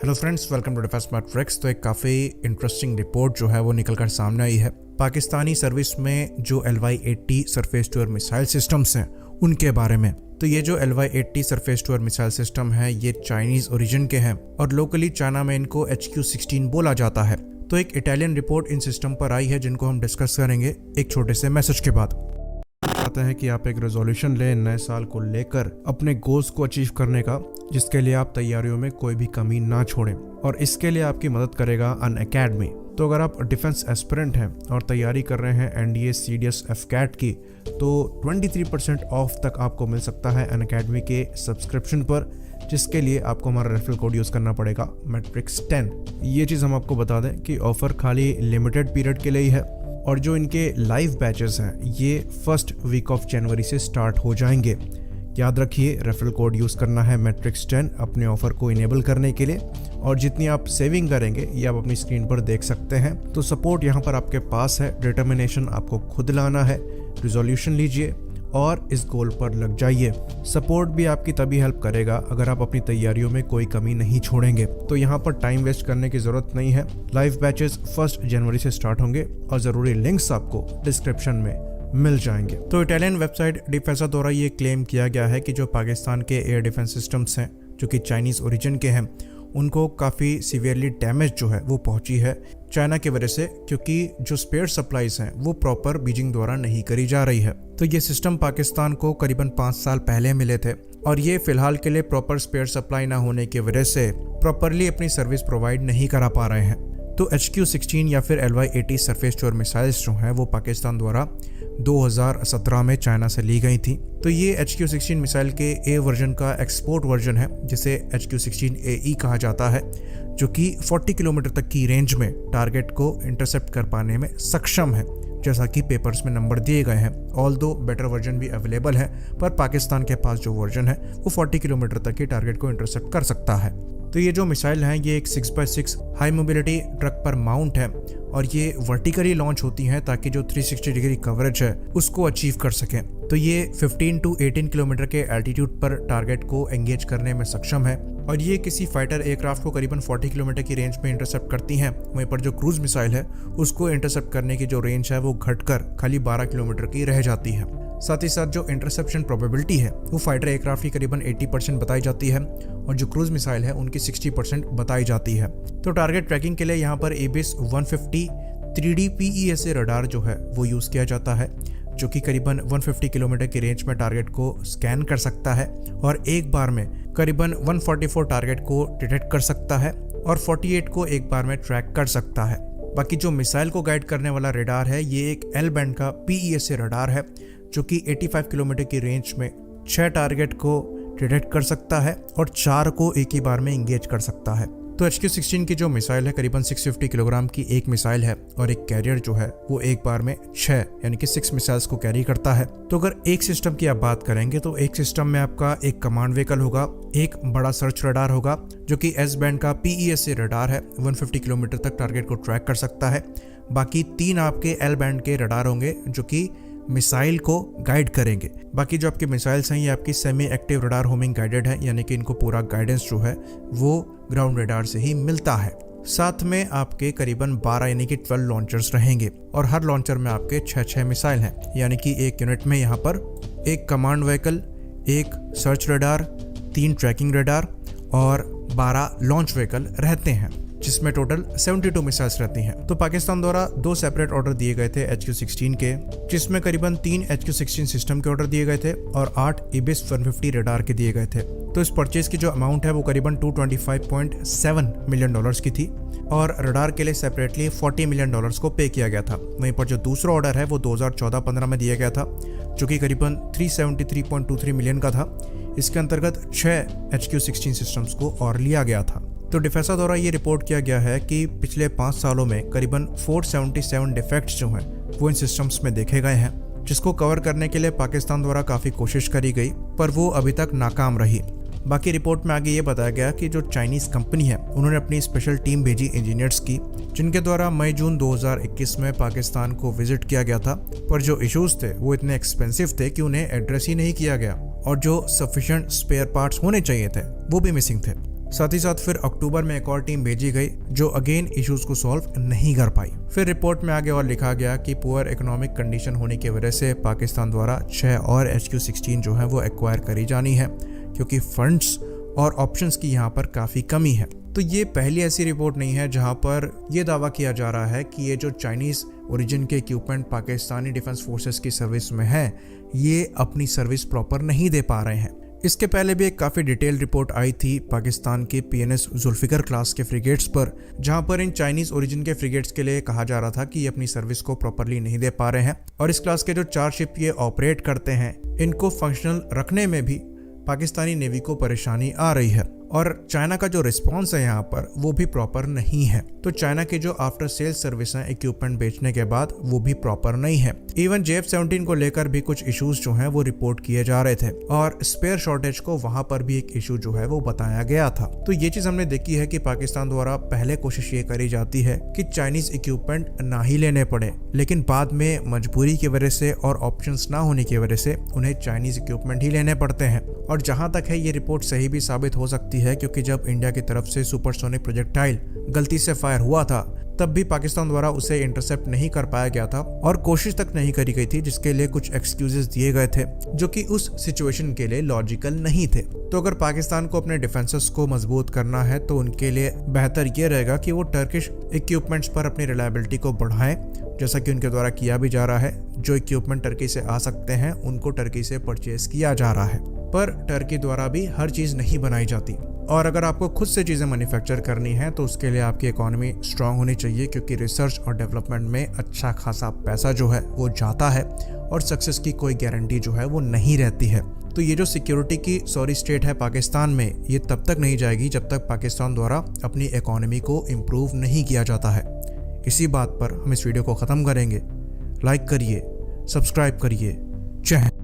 Hello friends, welcome to defence smart tricks. तो एक काफ़ी इंटरेस्टिंग रिपोर्ट जो है वो निकल कर सामने आई है। पाकिस्तानी सर्विस में जो LY-80 surface to air missile systems हैं उनके बारे में। तो ये जो LY-80 surface to air missile system है ये चाइनीज़ ओरिजिन के हैं और लोकली चाइना में इनको HQ-16 बोला जाता है। तो एक इटालियन रिपोर्ट इन सिस्टम पर आई है जिनको हम डिस्कस करेंगे एक छोटे से मैसेज के बाद। आता है कि आप एक रेजोल्यूशन लें नए साल को लेकर अपने गोल्स को अचीव करने का, जिसके लिए आप तैयारियों में कोई भी कमी ना छोड़ें, और इसके लिए आपकी मदद करेगा अनअकैडमी। तो अगर आप डिफेंस एस्पिरेंट हैं और तैयारी कर रहे हैं NDA CDS FCAT की, तो 23% ऑफ तक आपको मिल सकता है अनअकैडमी के सब्सक्रिप्शन पर, जिसके लिए आपको हमारा रेफरल कोड यूज़ करना पड़ेगा MATRIX10। ये चीज़ हम आपको बता दें कि ऑफ़र खाली लिमिटेड पीरियड के लिए ही है और जो इनके लाइव बैचेस हैं ये फर्स्ट वीक ऑफ जनवरी से स्टार्ट हो जाएंगे। याद रखिए, रेफरल कोड यूज़ करना है MATRIX10 अपने ऑफर को इनेबल करने के लिए, और जितनी आप सेविंग करेंगे ये आप अपनी स्क्रीन पर देख सकते हैं। तो सपोर्ट यहाँ पर आपके पास है, डिटर्मिनेशन आपको खुद लाना है, रिजोल्यूशन लीजिए और इस गोल पर लग जाइए। सपोर्ट भी आपकी तभी हेल्प करेगा अगर आप अपनी तैयारियों में कोई कमी नहीं छोड़ेंगे। तो यहाँ पर टाइम वेस्ट करने की जरूरत नहीं है। लाइव बैचेस 1 जनवरी से स्टार्ट होंगे और ज़रूरी लिंक्स आपको डिस्क्रिप्शन में मिल जाएंगे। तो इटालियन वेबसाइट डिफेंसा द्वारा ये क्लेम किया गया है कि जो पाकिस्तान के एयर डिफेंस सिस्टम्स हैं जो कि चाइनीज़ ओरिजिन के हैं, उनको काफ़ी सीवियरली डैमेज जो है वो पहुंची है चाइना की वजह से, क्योंकि जो स्पेयर सप्लाईज हैं वो प्रॉपर बीजिंग द्वारा नहीं करी जा रही है। तो ये सिस्टम पाकिस्तान को करीबन 5 साल पहले मिले थे और ये फिलहाल के लिए प्रॉपर स्पेयर सप्लाई ना होने की वजह से प्रॉपरली अपनी सर्विस प्रोवाइड नहीं करा पा रहे हैं। तो HQ-16 या फिर LY-80 surface to air missiles जो हैं वो पाकिस्तान द्वारा 2017 में चाइना से ली गई थी। तो ये HQ-16 मिसाइल के A वर्जन का एक्सपोर्ट वर्जन है, जिसे HQ-16AE कहा जाता है, जो कि 40 किलोमीटर तक की रेंज में टारगेट को इंटरसेप्ट कर पाने में सक्षम है, जैसा कि पेपर्स में नंबर दिए गए हैं। ऑल्दो बेटर वर्जन भी अवेलेबल है, पर पाकिस्तान के पास जो वर्जन है वो 40 किलोमीटर तक की टारगेट को इंटरसेप्ट कर सकता है। तो ये जो मिसाइल हैं ये एक 6x6 हाई मोबिलिटी ट्रक पर माउंट है और ये वर्टिकली लॉन्च होती हैं ताकि जो 360 डिग्री कवरेज है उसको अचीव कर सकें। तो ये 15 to 18 किलोमीटर के एल्टीट्यूड पर टारगेट को एंगेज करने में सक्षम है और ये किसी फाइटर एयरक्राफ्ट को करीबन 40 किलोमीटर की रेंज में इंटरसेप्ट करती हैं। वहीं पर जो क्रूज मिसाइल है उसको इंटरसेप्ट करने की जो रेंज है वो घटकर खाली 12 किलोमीटर की रह जाती है। साथ ही साथ जो इंटरसेप्शन प्रोबेबिलिटी है वो फाइटर एयरक्राफ्ट की करीबन 80% बताई जाती है और जो क्रूज मिसाइल है उनकी 60% बताई जाती है। तो टारगेट ट्रैकिंग के लिए यहाँ पर ABS 150 3D PESA रडार जो है वो यूज़ किया जाता है, जो कि करीबन 150 किलोमीटर की रेंज में टारगेट को स्कैन कर सकता है और एक बार में करीबन 144 टारगेट को डिटेक्ट कर सकता है और 48 को एक बार में ट्रैक कर सकता है। बाकी जो मिसाइल को गाइड करने वाला रडार है ये एक L बैंड का PESA रडार है, जो कि 85 किलोमीटर की रेंज में 6 टारगेट को डिटेक्ट कर सकता है और 4 को एक ही बार में इंगेज कर सकता है। तो HQ-16 की जो मिसाइल है करीबन 650 किलोग्राम की एक मिसाइल है और एक कैरियर जो है वो एक बार में 6 यानी कि 6 मिसाइल्स को कैरी करता है। तो अगर एक सिस्टम की आप बात करेंगे तो एक सिस्टम में आपका एक कमांड व्हीकल होगा, एक बड़ा सर्च रडार होगा जो कि S बैंड का PESA रडार है, 150 किलोमीटर तक टारगेट को ट्रैक कर सकता है। बाकी 3 आपके L बैंड के रडार होंगे जो कि मिसाइल को गाइड करेंगे। बाकी जो आपकी मिसाइल्स हैं ये आपकी semi active radar homing guided है, यानी कि इनको पूरा गाइडेंस जो है वो ग्राउंड रडार से ही मिलता है। साथ में आपके करीबन 12 यानी कि 12 लॉन्चर्स रहेंगे और हर लॉन्चर में आपके 6 मिसाइल हैं, यानी कि एक यूनिट में यहाँ पर एक कमांड व्हीकल, एक सर्च रडार, 3 ट्रैकिंग रडार और 12 लॉन्च व्हीकल रहते हैं, जिसमें टोटल 72 मिसाइल्स रहती हैं। तो पाकिस्तान द्वारा 2 सेपरेट ऑर्डर दिए गए थे HQ-16 के, जिसमें करीबन 3 HQ-16 सिस्टम के ऑर्डर दिए गए थे और 8 ABS 150 रडार के दिए गए थे। तो इस परचेज की जो अमाउंट है वो करीबन $225.7 मिलियन की थी और रडार के लिए सेपरेटली $40 मिलियन को पे किया गया था। वहीं पर जो दूसरा ऑर्डर है वो 2014-15 में दिया गया था, जो कि करीबन 373.23 मिलियन का था। इसके अंतर्गत 6 HQ-16 सिस्टम्स को और लिया गया था। तो डिफेंसा द्वारा ये रिपोर्ट किया गया है कि पिछले 5 सालों में करीबन 477 डिफेक्ट्स जो हैं वो इन सिस्टम्स में देखे गए हैं, जिसको कवर करने के लिए पाकिस्तान द्वारा काफ़ी कोशिश करी गई पर वो अभी तक नाकाम रही। बाकी रिपोर्ट में आगे ये बताया गया कि जो चाइनीज़ कंपनी है उन्होंने अपनी स्पेशल टीम भेजी इंजीनियर्स की, जिनके द्वारा मई-जून 2021 में पाकिस्तान को विजिट किया गया था, पर जो इश्यूज थे वो इतने एक्सपेंसिव थे कि उन्हें एड्रेस ही नहीं किया गया और जो सफिशिएंट स्पेयर पार्ट्स होने चाहिए थे वो भी मिसिंग थे। साथ ही साथ फिर अक्टूबर में एक और टीम भेजी गई जो अगेन इश्यूज को सॉल्व नहीं कर पाई। फिर रिपोर्ट में आगे और लिखा गया कि पुअर इकोनॉमिक कंडीशन होने की वजह से पाकिस्तान द्वारा 6 और HQ-16 जो है वो एक्वायर करी जानी है क्योंकि फंड्स और ऑप्शंस की यहाँ पर काफ़ी कमी है। तो ये पहली ऐसी रिपोर्ट नहीं है जहाँ पर यह दावा किया जा रहा है कि ये जो चाइनीज़ ओरिजिन के इक्विपमेंट पाकिस्तानी डिफेंस फोर्सेस की सर्विस में है ये अपनी सर्विस प्रॉपर नहीं दे पा रहे हैं। इसके पहले भी एक काफ़ी डिटेल रिपोर्ट आई थी पाकिस्तान के PNS जुल्फिकर क्लास के फ्रिगेट्स पर, जहां पर इन चाइनीज़ ओरिजिन के फ्रिगेट्स के लिए कहा जा रहा था कि ये अपनी सर्विस को प्रॉपरली नहीं दे पा रहे हैं और इस क्लास के जो 4 शिप ये ऑपरेट करते हैं इनको फंक्शनल रखने में भी पाकिस्तानी नेवी को परेशानी आ रही है और चाइना का जो रिस्पॉन्स है यहाँ पर वो भी प्रॉपर नहीं है। तो चाइना की जो आफ्टर सेल्स सर्विस है इक्विपमेंट बेचने के बाद वो भी प्रॉपर नहीं है। इवन JF-17 को लेकर भी कुछ इश्यूज जो हैं वो रिपोर्ट किए जा रहे थे और स्पेयर शॉर्टेज को वहां पर भी एक इशू जो है वो बताया गया था। तो ये चीज हमने देखी है कि पाकिस्तान द्वारा पहले कोशिश ये करी जाती है कि चाइनीज इक्विपमेंट ना ही लेने पड़े, लेकिन बाद में मजबूरी की वजह से और ऑप्शंस ना होने की वजह से उन्हें चाइनीज इक्विपमेंट ही लेने पड़ते हैं। और जहां तक है ये रिपोर्ट सही भी साबित हो सकती है क्योंकि जब इंडिया की तरफ से सुपरसोनिक प्रोजेक्टाइल गलती से फायर हुआ था तब भी पाकिस्तान द्वारा उसे इंटरसेप्ट नहीं कर पाया गया था और कोशिश तक नहीं करी गई थी, जिसके लिए कुछ एक्सक्यूजेस दिए गए थे जो कि उस सिचुएशन के लिए लॉजिकल नहीं थे। तो अगर पाकिस्तान को अपने डिफेंसेस को मजबूत करना है तो उनके लिए बेहतर ये रहेगा कि वो टर्किश इक्विपमेंट्स पर अपनी रिलायबिलिटी को बढ़ाएं, जैसा कि उनके द्वारा किया भी जा रहा है। जो इक्विपमेंट टर्की से आ सकते हैं उनको टर्की से परचेज किया जा रहा है, पर टर्की द्वारा भी हर चीज नहीं बनाई जाती और अगर आपको खुद से चीज़ें मैन्युफैक्चर करनी है तो उसके लिए आपकी इकोनॉमी स्ट्रांग होनी चाहिए क्योंकि रिसर्च और डेवलपमेंट में अच्छा खासा पैसा जो है वो जाता है और सक्सेस की कोई गारंटी जो है वो नहीं रहती है। तो ये जो सिक्योरिटी की सॉरी स्टेट है पाकिस्तान में, ये तब तक नहीं जाएगी जब तक पाकिस्तान द्वारा अपनी इकोनॉमी को इम्प्रूव नहीं किया जाता है। इसी बात पर हम इस वीडियो को ख़त्म करेंगे। लाइक करिए, सब्सक्राइब करिए। जय हिंद।